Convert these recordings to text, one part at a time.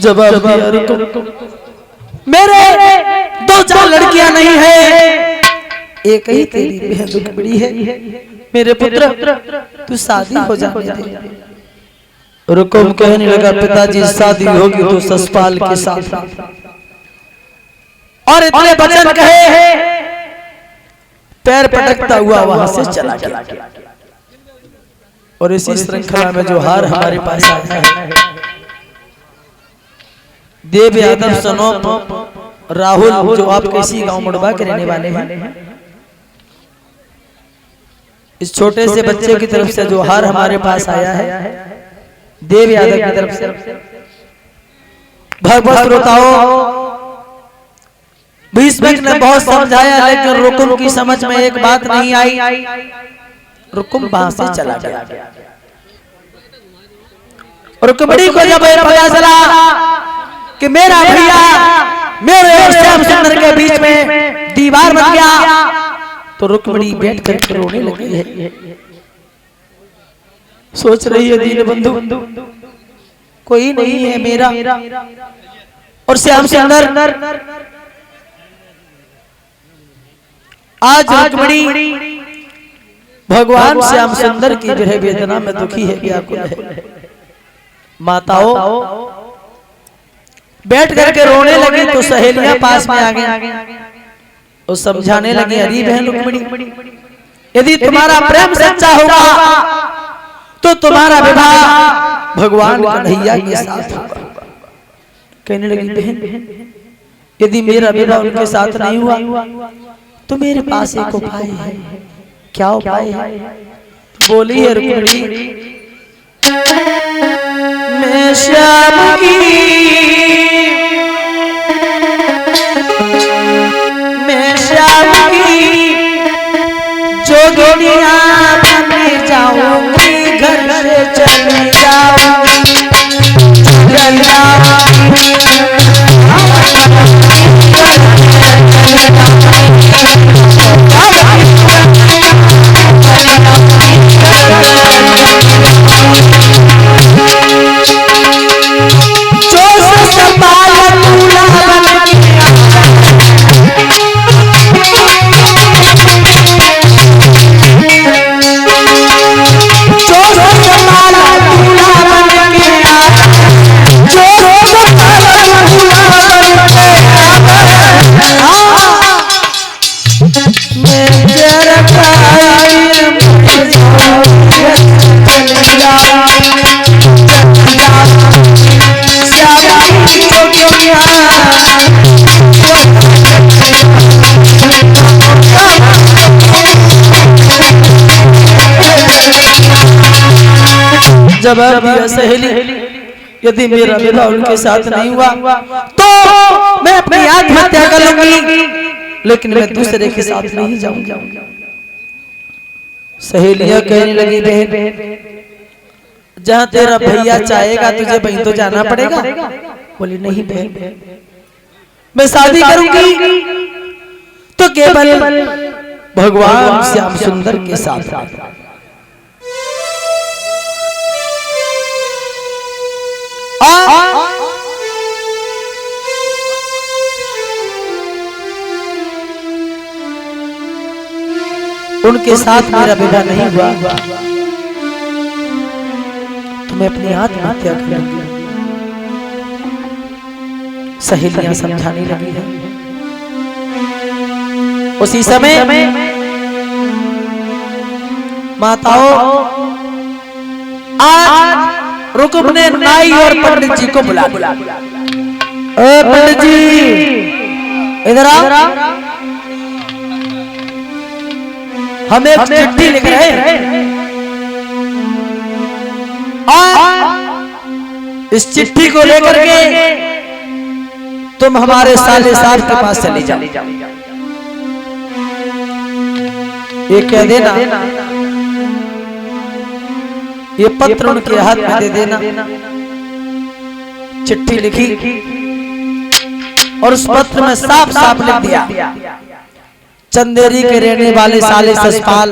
जवाब दिया रुकुम, मेरे 2-4 लड़कियां नहीं है, एक ही तेरी बेहद बड़ी है। मेरे पुत्र तू शादी हो जाने दे। रुकुम कहने लगा पिताजी शादी होगी तो ससपाल के साथ। और इतने वचन कहे पैर पटकता हुआ वहां से चला गया। और इसी श्रृंखला में जो हार हमारे पास आया है, देव यादव सनोप राहुल जो आपके इसी गांव मुड़वा के रहने वाले हैं, इस छोटे से बच्चे की तरफ से जो हार हमारे पास आया है देव यादव की तरफ से। भगवत श्रोताओं, भीष्म ने बहुत समझाया लेकिन रुकुम की समझ में एक बात नहीं आई। रुकुम वहां से चला गया। रुकमणी को जब पता चला कि मेरा भैया मेरे और श्याम सुंदर के बीच में दीवार बन गया, तो रुकमणी बैठ कर रोने लगी है। सोच रही है दीन बंधु कोई नहीं है मेरा और श्याम सुंदर। आज रुकमणी भगवान श्याम सुंदर की विरह वेदना में दुखी है, व्याकुल है। माताओं बैठ करके रोने लगी तो सहेलियां पास में आ गई और समझाने लगी, अरे बहन रुकमणी, यदि तुम्हारा प्रेम सच्चा होगा तो तुम्हारा विवाह भगवान कन्हैया के साथ होगा। कहने लगी बहन, यदि मेरा विवाह उनके साथ नहीं हुआ तो मेरे पास एक उपाय है। क्या उपाय है? बोली है रुकमणी, मैं श्याम की जोगिनिया बन जाऊंगी, घर से चली जाऊंगी, जवाब दिया सहेली, यदि मेरा विवाह उनके साथ नहीं हुआ तो मैं अपनी आत्महत्या कर लूंगी, लेकिन मैं दूसरे के साथ नहीं जाऊंगा। सहेलियां कहने लगी, बहन जहां तेरा भैया चाहेगा तुझे वहीं तो जाना पड़ेगा। बोली नहीं बहन, मैं शादी करूंगी तो केवल भगवान श्याम सुंदर के साथ। उनके साथ मेरा विवाह नहीं हुआ तो मैं अपनी आत्महत्या करूंगी। सहेलियां समझाने लगी है। उसी समय माताओं आज रुकुम ने नाई और पंडित जी को बुला लिया। पंडित जी इधर आओ, हम एक चिट्ठी लिख रहे हैं और इस चिट्ठी को लेकर के तुम हमारे साले साहब के पास चली जाओ। ये कह देना, ये पत्र उनके हाथ में दे देना। चिट्ठी लिखी और उस पत्र में साफ साफ लिख दिया, चंदेरी के रहने वाले साले ससपाल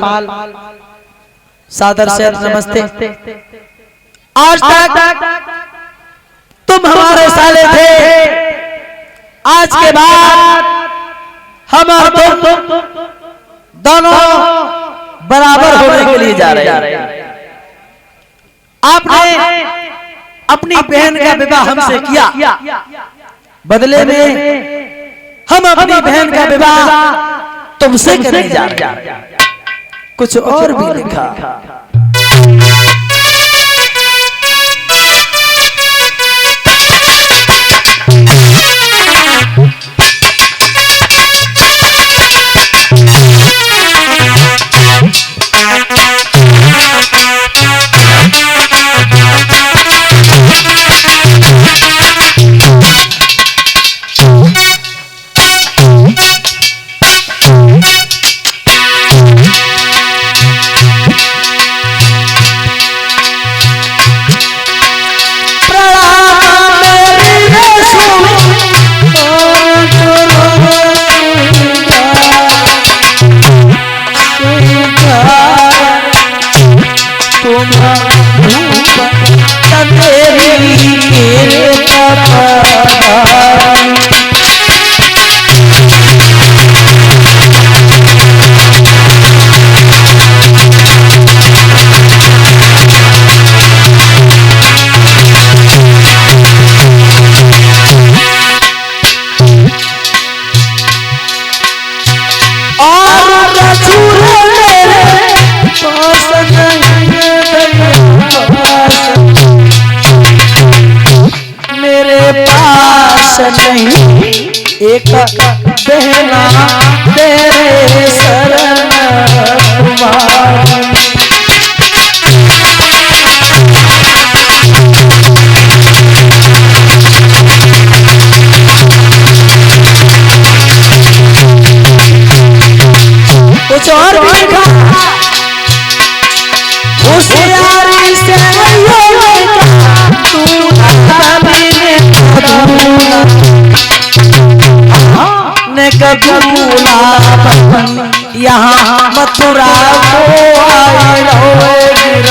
सादर से नमस्ते। आज तक तुम हमारे साले आज के बाद हम और तुम दोनों बराबर होने के लिए जा रहे हैं। आपने अपनी बहन का विवाह हमसे किया, बदले में हम अपनी बहन का विवाह तुमसे करने जा रहे हैं। कुछ और भी लिखा। नहीं एक बहना तेरे शरण तुम्हारी। कुछ और भी लिखा। होशियारी से कबूला यहाँ मथुरा को आए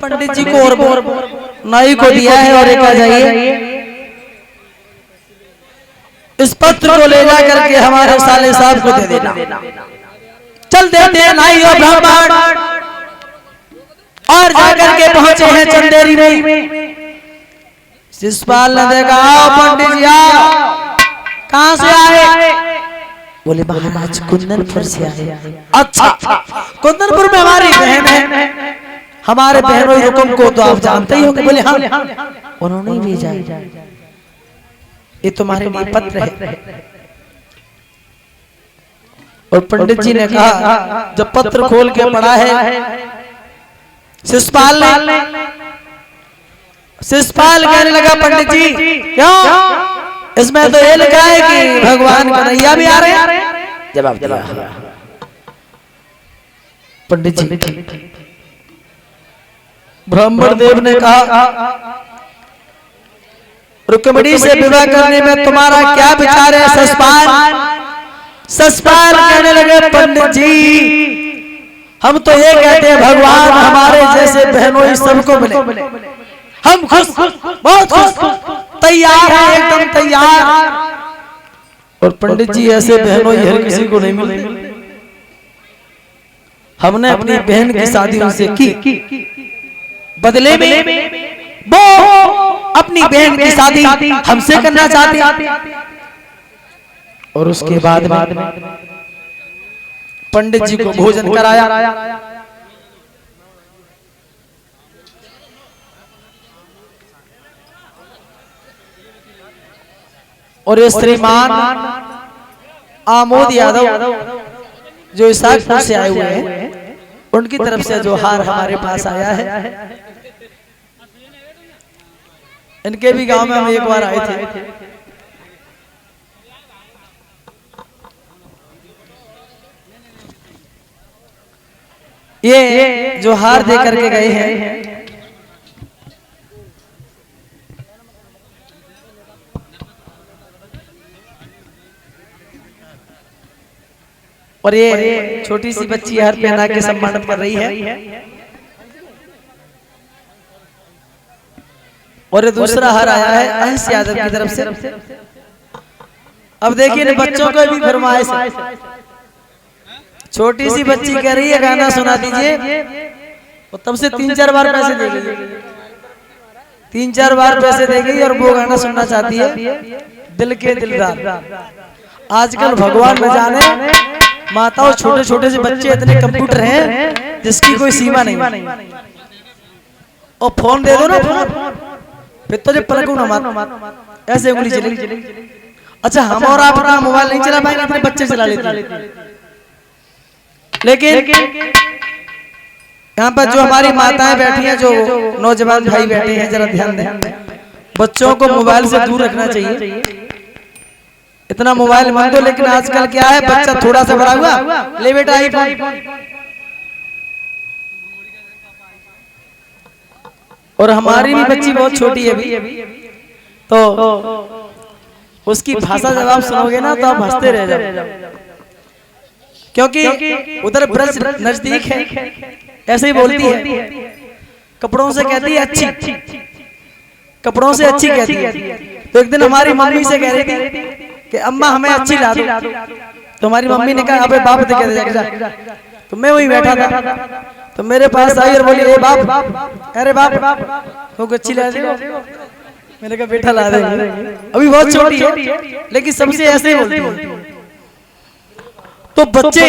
पंडित जी को और नाई को दिया है और एक आ जाइए। इस पत्र को ले जा करके हमारे साले साहब को दे देना। चल देते हैं नाई और ब्राह्मण और जाकर के पहुंचे हैं चंदेरी में। शिषपाल ने देखा, आओ पंडित जी आओ। कहां से आए? बोले महाराज कुंदनपुर से आए। अच्छा, कुंदनपुर में हमारी बहन है, हमारे बहनों हुक्म को तो आप जानते ही होंगे। बोले हाँ, उन्होंने ही भेजा, ये तुम्हारे लिए पत्र है। और पंडित जी ने कहा, जब पत्र खोल के पढ़ा है शिषपाल ने, शिषपाल कहने लगा, पंडित जी क्यों? इसमें तो ये लिखा है कि भगवान कन्हैया भी आ रहे हैं। जवाब दिया पंडित जी। ब्राह्मण देव ने कहा, रुक्मिणी से विवाह करने में तुम्हारा क्या विचार है शिषपाल? शिषपाल कहने लगे, पंडित जी हम तो ये कहते हैं भगवान हमारे जैसे बहनों सबको मिले। हम खुश, बहुत खुश, तैयार है, एकदम तैयार। और पंडित जी ऐसे बहनों हर किसी को नहीं मिले। हमने अपनी बहन की शादी उनसे की, बदले में वो अपनी बहन की शादी हमसे करना चाहते। और उसके बाद पंडित जी को भोजन कराया। और ये श्रीमान आमोद यादव जो इसाकपुर से आए हुए हैं, उनकी तरफ से जो हार हमारे पास आया है। इनके भी गांव में हम एक बार आए थे। ये जो हार दे करके गए हैं, और ये छोटी सी बच्ची हार पहना के सम्मानित कर रही है। और ये दूसरा हार आया है अंश यादव की तरफ से। अब देखिए बच्चों को भी फरमाइश है। छोटी सी बच्ची कह रही है गाना सुना दीजिए, और तब से 3-4 बार पैसे दे गई, 3-4 बार पैसे दे गई और वो गाना सुनना चाहती है। दिल के दिलदार, आजकल भगवान न जाने माताओं छोटे छोटे से बच्चे इतने कंप्यूटर हैं जिसकी कोई सीमा नहीं। और फोन दे दो ना, फोन फिर तो जब पलकू ना मार, ऐसे उंगली चलेगी। अच्छा, हम और आप अपना मोबाइल नहीं चला पाएंगे, अपने बच्चे चला लेते हैं। लेकिन यहाँ पर जो हमारी माताएं बैठी हैं, जो नौजवान भाई बैठे हैं, जरा ध्यान दें, बच्चों को मोबाइल से दूर रखना चाहिए। इतना मोबाइल मत दो। लेकिन आजकल क्या है, बच्चा थोड़ा सा बड़ा हुआ, ले बेटा आईफोन। और हमारी भी बच्ची बहुत छोटी है अभी, तो उसकी भाषा जब आप सुनोगे ना तो आप हंसते रह जाओ, क्योंकि उधर ब्रज नजदीक है। ऐसे ही बोलती है, कपड़ों से कहती है अच्छी, कपड़ों से अच्छी कहती है। तो एक दिन हमारी मम्मी से कह रही थी कि अम्मा हमें अच्छी ला दो, तो हमारी मम्मी ने कहा अबे बाप दे के जा। तो मैं वही बैठा था, तो मेरे पास आई और बोली, ए बाप, अरे बाप तुमको अच्छी ला दे। मैंने कहा बेटा ला दे, अभी बहुत छोटी है, लेकिन सबसे ऐसे ही बोलती है। तो बच्चे,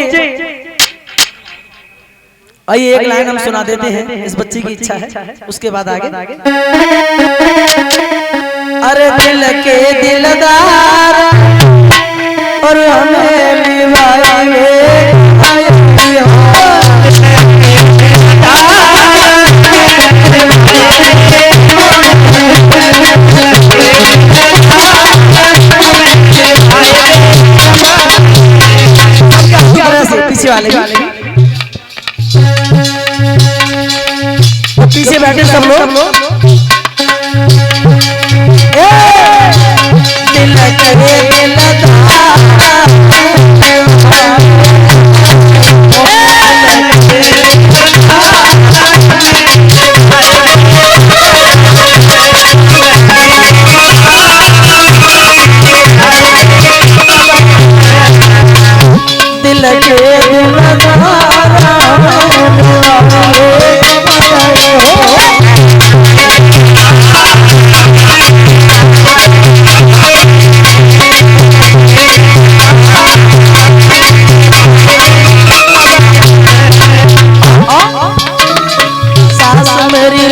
आइए एक लाइन हम सुना देते हैं, इस बच्ची की इच्छा है, उसके बाद आगे। अरे दिल के दिलदार और हमें निभाए पीछे वाले पीछे बैठे सब लोग। दिल करे दिलदार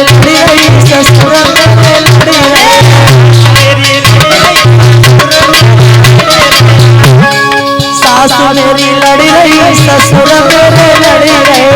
लड़ी रही ससुर मेरे लड़ी रही सासु मेरी लड़ी रही ससुर मेरे लड़ी रहे